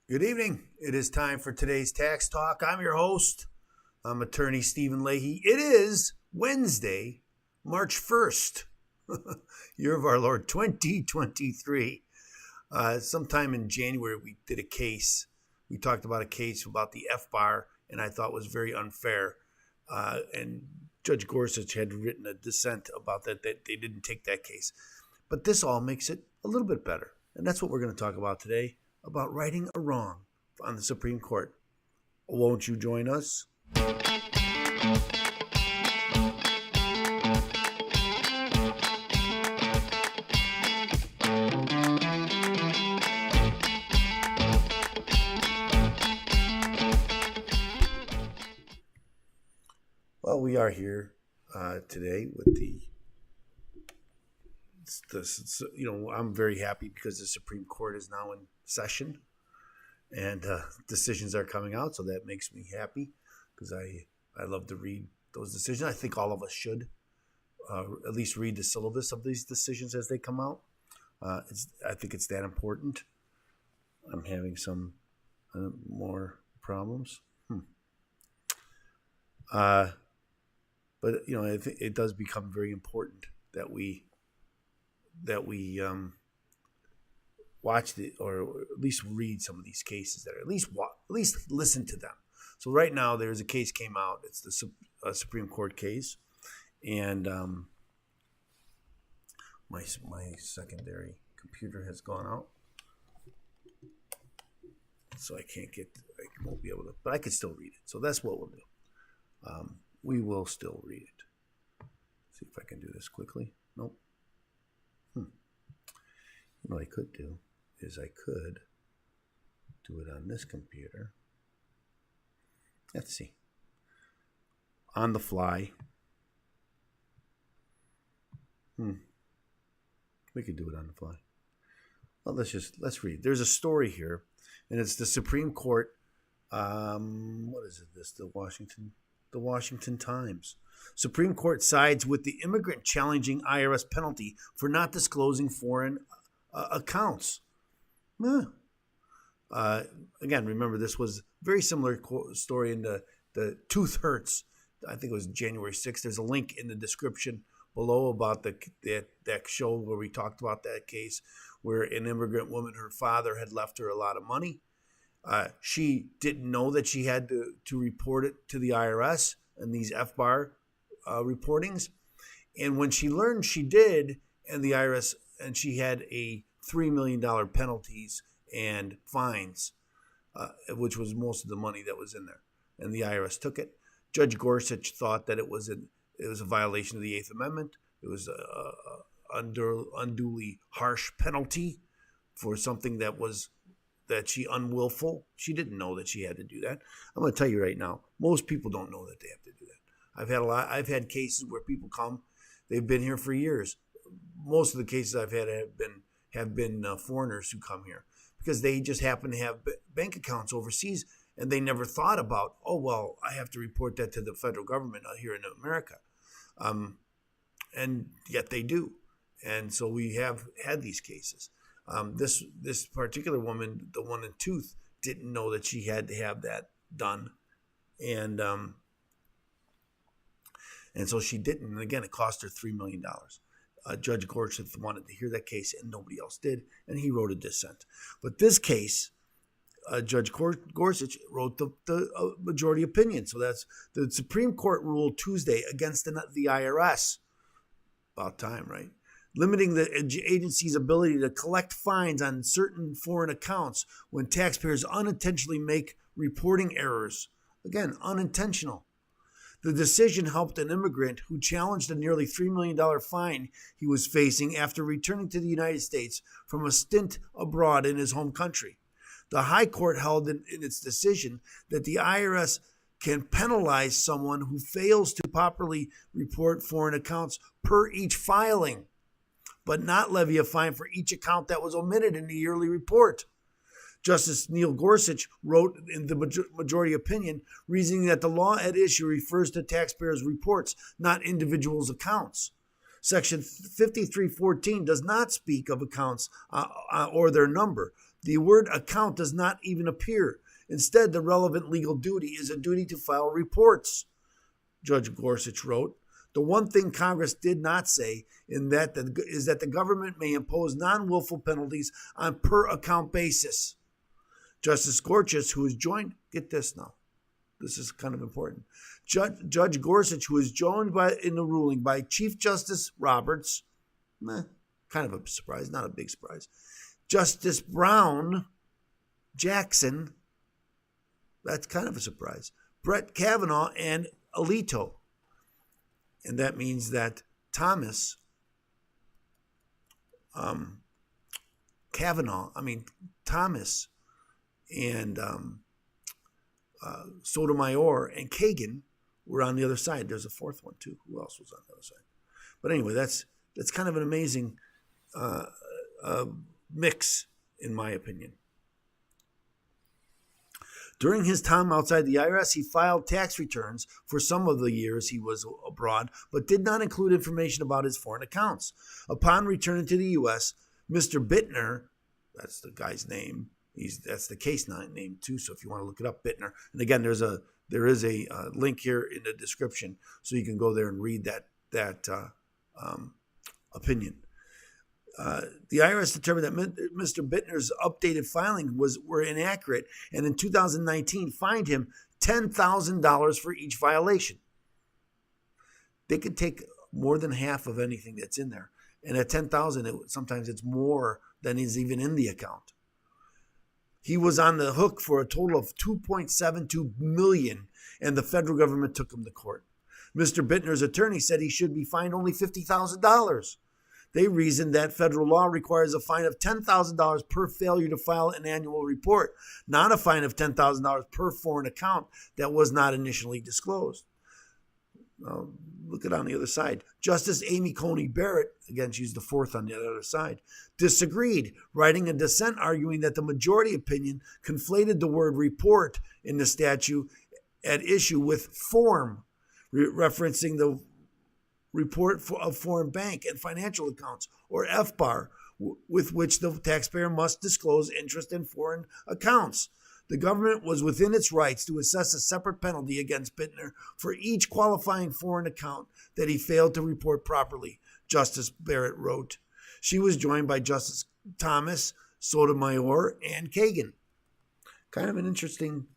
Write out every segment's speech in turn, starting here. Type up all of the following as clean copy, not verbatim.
Good evening. It is time for today's Tax Talk. I'm your host. I'm attorney Stephen Leahy. It is Wednesday, March 1st, year of our Lord 2023. Sometime in January, we did a case. We talked about a case about the FBAR, and I thought was very unfair. And Judge Gorsuch had written a dissent about that they didn't take that case. But this all makes it a little bit better. And that's what we're going to talk about today, about righting a wrong on the Supreme Court. Won't you join us? Well, we are here today with I'm very happy because the Supreme Court is now in session and decisions are coming out. So that makes me happy because I love to read those decisions. I think all of us should at least read the syllabus of these decisions as they come out. I think it's that important. I'm having some more problems. But, I think it does become very important that we watch or at least read some of these cases, that are at least listen to them. So right now there's a case came out. It's the Supreme Court case, and my secondary computer has gone out, so I won't be able to, but I can still read it. So that's what we'll do. We will still read it. See if I can do this quickly. Nope. What I could do is I could do it on this computer. Let's see. On the fly. We could do it on the fly. Well, let's read. There's a story here, and it's the Supreme Court. What is it? The Washington Times. Supreme Court sides with the immigrant challenging IRS penalty for not disclosing foreign accounts. Again, remember, this was a very similar story in the Tooth Hurts. I think it was January 6th. There's a link in the description below about that show where we talked about that case where an immigrant woman, her father had left her a lot of money. She didn't know that she had to report it to the IRS and these FBAR reportings. And when she learned she did, and the IRS, and she had a $3 million penalties and fines, which was most of the money that was in there, and the IRS took it. Judge Gorsuch thought that it was a violation of the Eighth Amendment. It was a unduly harsh penalty for something that she unwillful. She didn't know that she had to do that. I'm going to tell you right now, most people don't know that they have to do that. I've had cases where people come, they've been here for years. Most of the cases I've had have been foreigners who come here because they just happen to have bank accounts overseas, and they never thought about, I have to report that to the federal government here in America, and yet they do. And so we have had these cases. This particular woman, the one in Tooth, didn't know that she had to have that done, and so she didn't. And again, it cost her $3 million. Judge Gorsuch wanted to hear that case, and nobody else did, and he wrote a dissent. But this case, Judge Gorsuch wrote the majority opinion. So that's the Supreme Court ruled Tuesday against the IRS. About time, right? Limiting the agency's ability to collect fines on certain foreign accounts when taxpayers unintentionally make reporting errors. Again, unintentional. The decision helped an immigrant who challenged a nearly $3 million fine he was facing after returning to the United States from a stint abroad in his home country. The High Court held in its decision that the IRS can penalize someone who fails to properly report foreign accounts per each filing, but not levy a fine for each account that was omitted in the yearly report. Justice Neil Gorsuch wrote in the majority opinion, reasoning that the law at issue refers to taxpayers' reports, not individuals' accounts. Section 5314 does not speak of accounts or their number. The word account does not even appear. Instead, the relevant legal duty is a duty to file reports, Judge Gorsuch wrote. The one thing Congress did not say is that the government may impose non-willful penalties on per-account basis. Justice Gorsuch, who is joined, get this now, this is kind of important. Judge Gorsuch, who is joined in the ruling by Chief Justice Roberts, kind of a surprise, not a big surprise, Justice Brown, Jackson, that's kind of a surprise, Brett Kavanaugh, and Alito. And that means that Thomas, and Sotomayor and Kagan were on the other side. There's a fourth one too. Who else was on the other side? But anyway, that's kind of an amazing mix, in my opinion. During his time outside the IRS, he filed tax returns for some of the years he was abroad, but did not include information about his foreign accounts. Upon returning to the U.S., Mr. Bittner, that's the guy's name, that's the case name too, so if you want to look it up, Bittner. And again, there is a link here in the description, so you can go there and read that opinion. The IRS determined that Mr. Bittner's updated filing were inaccurate, and in 2019 fined him $10,000 for each violation. They could take more than half of anything that's in there, and at $10,000, sometimes it's more than is even in the account. He was on the hook for a total of $2.72 million, and the federal government took him to court. Mr. Bittner's attorney said he should be fined only $50,000. They reasoned that federal law requires a fine of $10,000 per failure to file an annual report, not a fine of $10,000 per foreign account that was not initially disclosed. Now, look at it on the other side. Justice Amy Coney Barrett, again, she's the fourth on the other side, disagreed, writing a dissent arguing that the majority opinion conflated the word report in the statute at issue with form, referencing the report of foreign bank and financial accounts, or FBAR, with which the taxpayer must disclose interest in foreign accounts. The government was within its rights to assess a separate penalty against Bittner for each qualifying foreign account that he failed to report properly, Justice Barrett wrote. She was joined by Justice Thomas, Sotomayor, and Kagan. Kind of interesting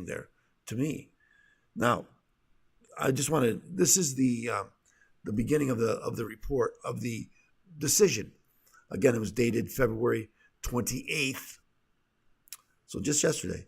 there to me. Now, I just want to. This is the beginning of the report of the decision. Again, it was dated February 28th, so just yesterday.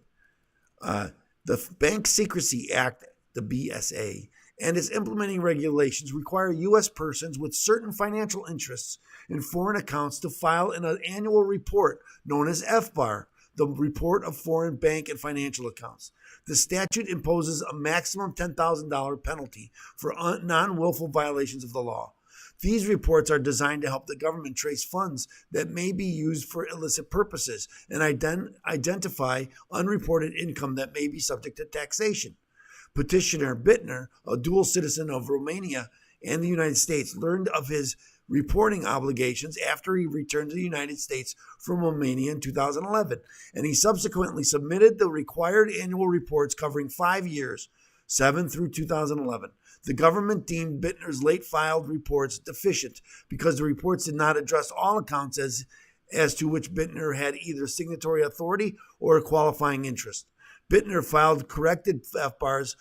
The Bank Secrecy Act, the BSA, and its implementing regulations require U.S. persons with certain financial interests in foreign accounts to file an annual report known as FBAR, the Report of Foreign Bank and Financial Accounts. The statute imposes a maximum $10,000 penalty for non-willful violations of the law. These reports are designed to help the government trace funds that may be used for illicit purposes and identify unreported income that may be subject to taxation. Petitioner Bittner, a dual citizen of Romania and the United States, learned of his reporting obligations after he returned to the United States from Romania in 2011, and he subsequently submitted the required annual reports covering 5 years, 7 through 2011. The government deemed Bittner's late filed reports deficient because the reports did not address all accounts as to which Bittner had either signatory authority or a qualifying interest. Bittner filed corrected FBARs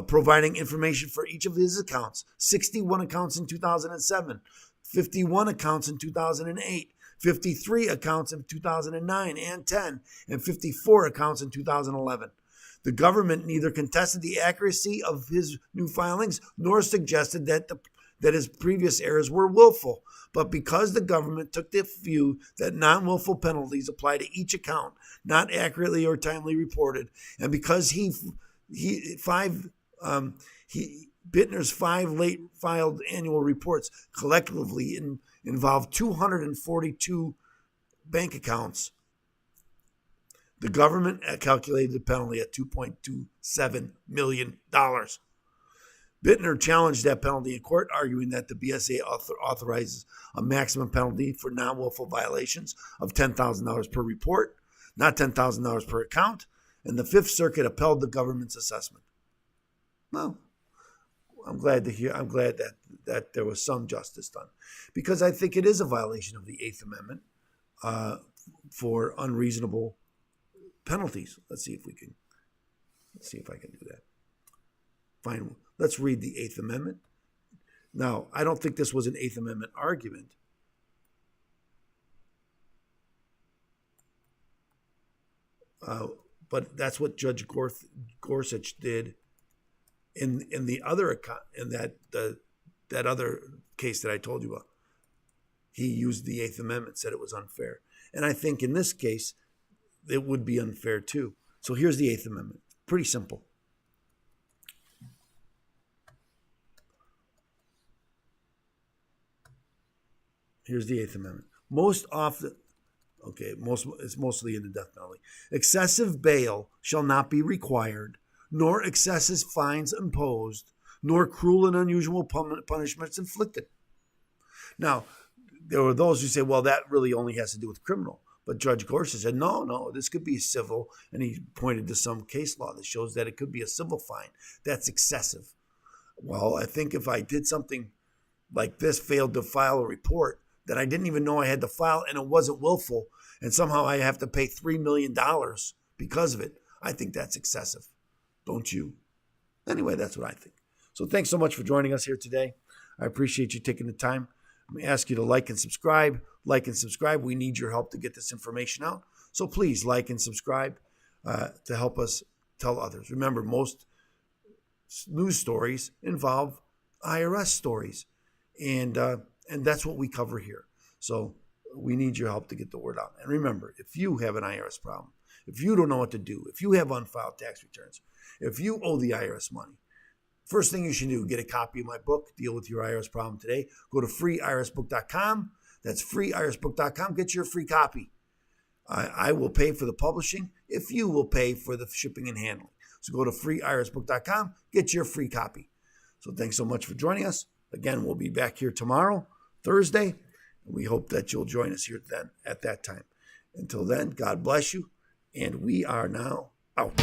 providing information for each of his accounts, 61 accounts in 2007, 51 accounts in 2008, 53 accounts in 2009 and 10, and 54 accounts in 2011. The government neither contested the accuracy of his new filings nor suggested that his previous errors were willful. But because the government took the view that non-willful penalties apply to each account not accurately or timely reported, and because Bittner's 5 late filed annual reports collectively involved 242 bank accounts, the government calculated the penalty at $2.27 million. Bittner challenged that penalty in court, arguing that the BSA authorizes a maximum penalty for non-willful violations of $10,000 per report, not $10,000 per account, and the Fifth Circuit upheld the government's assessment. Well, I'm glad that there was some justice done, because I think it is a violation of the Eighth Amendment for unreasonable penalties. Let's see if I can do that. Fine. Let's read the Eighth Amendment. Now, I don't think this was an Eighth Amendment argument. But that's what Judge Gorsuch did in the other that other case that I told you about. He used the Eighth Amendment, said it was unfair. And I think in this case, it would be unfair too. So here's the Eighth Amendment. Pretty simple. Here's the Eighth Amendment. It's mostly in the death penalty. Excessive bail shall not be required, nor excessive fines imposed, nor cruel and unusual punishments inflicted. Now, there were those who say, well, that really only has to do with criminal. But Judge Gorsuch said, no, this could be civil. And he pointed to some case law that shows that it could be a civil fine. That's excessive. Well, I think if I did something like this, failed to file a report that I didn't even know I had to file, and it wasn't willful, and somehow I have to pay $3 million because of it, I think that's excessive. Don't you? Anyway, that's what I think. So thanks so much for joining us here today. I appreciate you taking the time. Let me ask you to like and subscribe. Like and subscribe. We need your help to get this information out. So please like and subscribe to help us tell others. Remember, most news stories involve IRS stories, and that's what we cover here. So we need your help to get the word out. And remember, if you have an IRS problem, if you don't know what to do, if you have unfiled tax returns, if you owe the IRS money, first thing you should do, get a copy of my book, Deal with Your IRS Problem Today. Go to freeirsbook.com. That's freeirsbook.com. Get your free copy. I will pay for the publishing if you will pay for the shipping and handling. So go to freeirsbook.com. Get your free copy. So thanks so much for joining us. Again, we'll be back here tomorrow, Thursday. And we hope that you'll join us here then at that time. Until then, God bless you. And we are now out.